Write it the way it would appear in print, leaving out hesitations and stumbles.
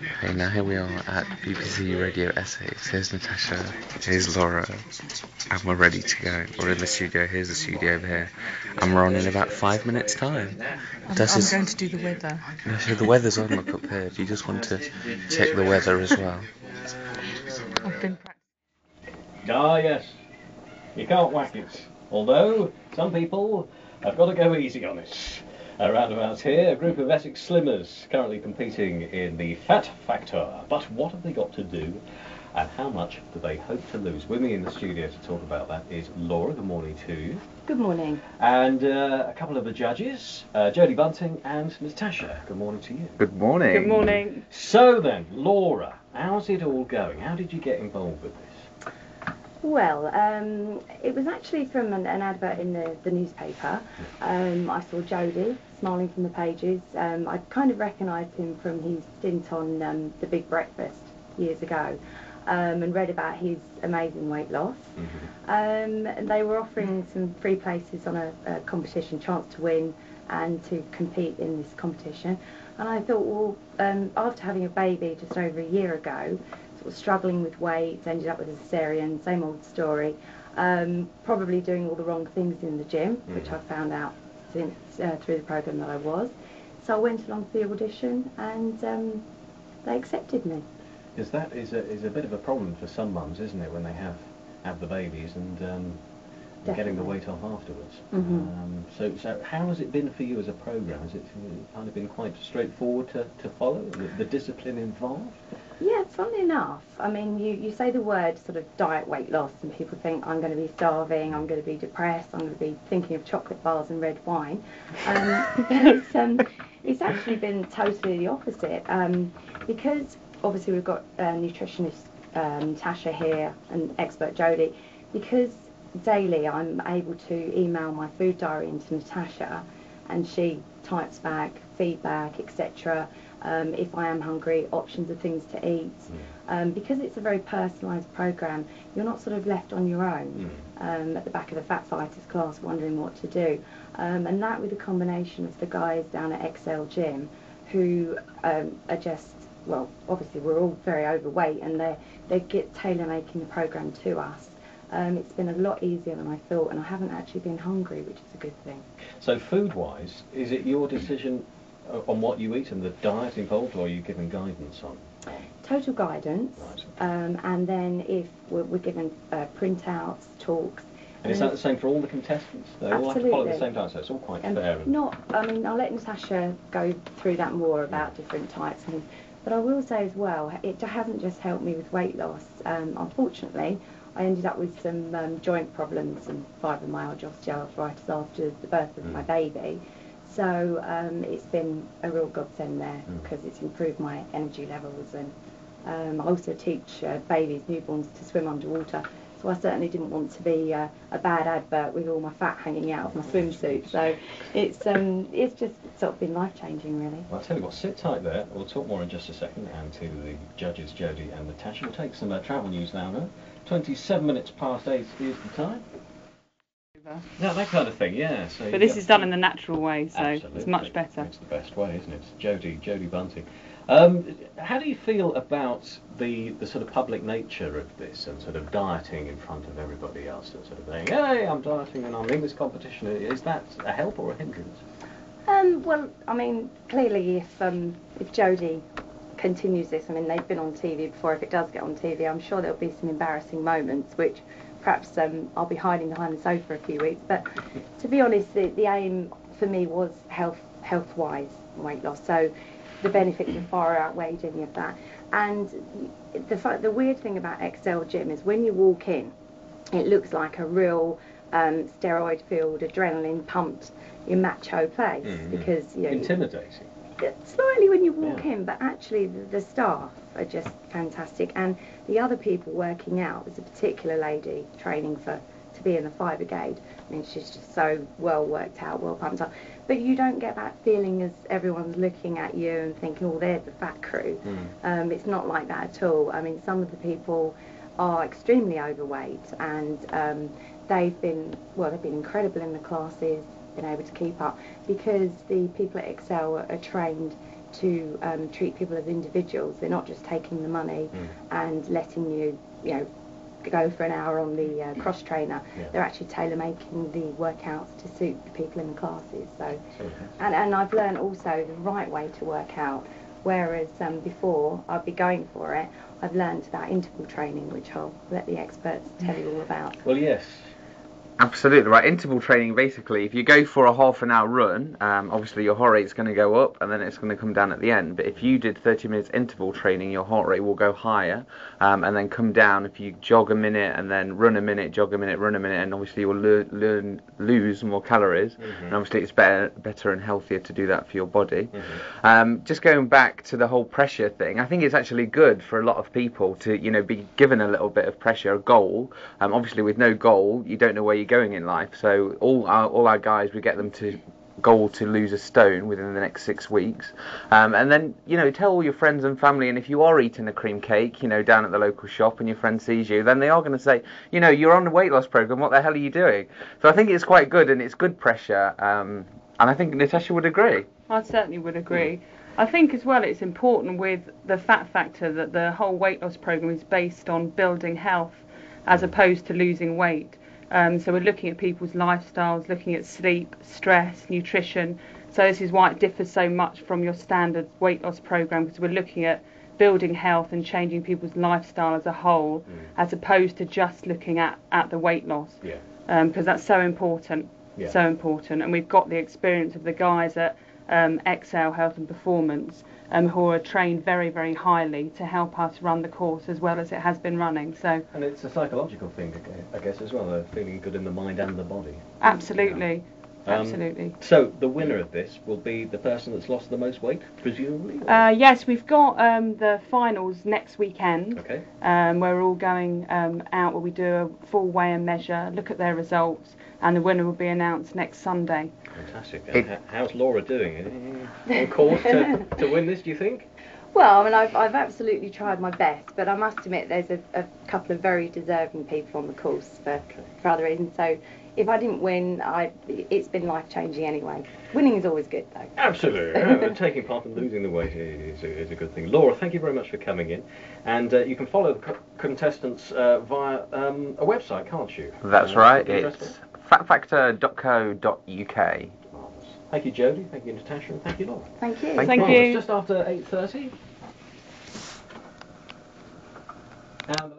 Okay, now here we are at BBC Radio Essex. Here's Natasha, here's Laura, and we're ready to go. We're in the studio. Here's the studio over here, and we're on in about 5 minutes' time. I'm going to do the weather. No, so the weather's on. Look up here. If you just want to check the weather as well. I've been practicing. Ah, yes. You can't whack it. Although, some people have got to go easy on it. Roundabouts here, a group of Essex slimmers currently competing in the Fat Factor. But what have they got to do, and how much do they hope to lose? With me in the studio to talk about that is Laura. Good morning to you. Good morning. And a couple of the judges, Jodie Bunting and Natasha. Good morning to you. Good morning. Good morning. So then, Laura, how's it all going? How did you get involved with this? Well, it was actually from an advert in the newspaper. I saw Jodie smiling from the pages. I kind of recognised him from his stint on The Big Breakfast years ago, and read about his amazing weight loss. And they were offering some free places on a competition, chance to win and to compete in this competition. And I thought, well, after having a baby just over a year ago, sort of struggling with weight, ended up with a cesarean, same old story, probably doing all the wrong things in the gym, which I found out since through the programme that I was. So I went along for the audition, and they accepted me. Because that is a bit of a problem for some mums, isn't it, when they have the babies and getting the weight off afterwards. So how has it been for you as a programme? Has it kind of been quite straightforward to follow, the discipline involved? Yeah, funnily enough, I mean, you say the word sort of diet weight loss and people think I'm going to be starving, I'm going to be depressed, I'm going to be thinking of chocolate bars and red wine. But it's actually been totally the opposite, because obviously we've got nutritionist Natasha here and expert Jodie. Because daily I'm able to email my food diary into Natasha, and she types back feedback, etc. If I am hungry, options of things to eat. Because it's a very personalised programme, you're not sort of left on your own at the back of the Fat Fighters class wondering what to do. And that with a combination of the guys down at Excel Gym who are just, well, obviously we're all very overweight, and they get tailor-making the programme to us. It's been a lot easier than I thought, and I haven't actually been hungry, which is a good thing. So food-wise, is it your decision on what you eat and the diet involved, or are you given guidance on? Total guidance, right. And then if we're given printouts, talks. And is that the same for all the contestants? They all have to follow the same diet, so it's all quite fair. I mean, I'll let Natasha go through that more about different types and things. But I will say as well, it hasn't just helped me with weight loss. Unfortunately, I ended up with some joint problems and fibromyalgia, osteoarthritis after the birth of my baby. So it's been a real godsend there, because it's improved my energy levels. And I also teach babies, newborns, to swim underwater. So I certainly didn't want to be a bad advert with all my fat hanging out of my swimsuit. So it's just sort of been life-changing, really. Well, I'll tell you what, sit tight there. We'll talk more in just a second, and to the judges, Jodie and Natasha. We'll take some travel news now, no? 27 minutes past 8 is the time. No, that kind of thing, yeah. So but this is done in the natural way, so absolutely. It's much better. It's the best way, isn't it? Jodie Bunting. How do you feel about the sort of public nature of this, and sort of dieting in front of everybody else, and sort of saying, hey, I'm dieting and I'm in this competition? Is that a help or a hindrance? Well, I mean, clearly if Jodie continues this, I mean, they've been on TV before. If it does get on TV, I'm sure there'll be some embarrassing moments, which perhaps I'll be hiding behind the sofa for a few weeks. But to be honest, the aim for me was health-wise weight loss. So the benefits have far outweighed any of that. And the weird thing about Excel Gym is when you walk in, it looks like a real steroid-filled, adrenaline-pumped, macho place, because intimidating. Slightly when you walk in, but actually the staff are just fantastic, and the other people working out. There's a particular lady training to be in the fire brigade. I mean, she's just so well worked out, well pumped up. But you don't get that feeling as everyone's looking at you and thinking, oh, they're the fat crew. It's not like that at all. I mean, some of the people are extremely overweight, and they've been incredible in the classes, been able to keep up, because the people at Excel are trained to treat people as individuals. They're not just taking the money and letting you, go for an hour on the cross trainer. They're actually tailor making the workouts to suit the people in the classes. So, and I've learned also the right way to work out. Whereas before I'd be going for it, I've learned about interval training, which I'll let the experts tell you all about. Well, yes. Absolutely right. Interval training, basically, if you go for a half an hour run, obviously your heart rate's going to go up and then it's going to come down at the end. But if you did 30 minutes interval training, your heart rate will go higher and then come down. If you jog a minute and then run a minute, jog a minute, run a minute, and obviously you will lose more calories. And obviously it's better and healthier to do that for your body. Just going back to the whole pressure thing, I think it's actually good for a lot of people to, be given a little bit of pressure, a goal. Obviously with no goal, you don't know where you're going in life. So all our guys, we get them to goal to lose a stone within the next 6 weeks, and then tell all your friends and family. And if you are eating a cream cake down at the local shop and your friend sees you, then they are going to say, you're on a weight loss program, what the hell are you doing? So I think it's quite good, and it's good pressure, and I think Natasha would agree. I certainly would agree. I think as well it's important with the fat factor that the whole weight loss program is based on building health as opposed to losing weight. So we're looking at people's lifestyles, looking at sleep, stress, nutrition. So this is why it differs so much from your standard weight loss program, because we're looking at building health and changing people's lifestyle as a whole, as opposed to just looking at the weight loss. Because that's so important, so important. And we've got the experience of the guys at Excel Health and Performance, who are trained very, very highly to help us run the course as well as it has been running. So, and it's a psychological thing, I guess, as well, feeling good in the mind and the body. Absolutely, absolutely. So the winner of this will be the person that's lost the most weight, presumably? Yes, we've got the finals next weekend, Okay. where we're all going out, where we do a full weigh and measure, look at their results, and the winner will be announced next Sunday. Fantastic. And how's Laura doing? On course to win this, do you think? Well, I mean, I've absolutely tried my best, but I must admit there's a couple of very deserving people on the course for other reasons. So if I didn't win, it's been life-changing anyway. Winning is always good, though. Absolutely. Taking part and losing the weight is a good thing. Laura, thank you very much for coming in. And you can follow the contestants via a website, can't you? That's right. It's fatfactor.co.uk. Thank you, Jodie. Thank you, Natasha. And thank you, Laura. Thank you. Thank you. It's just after 8:30. And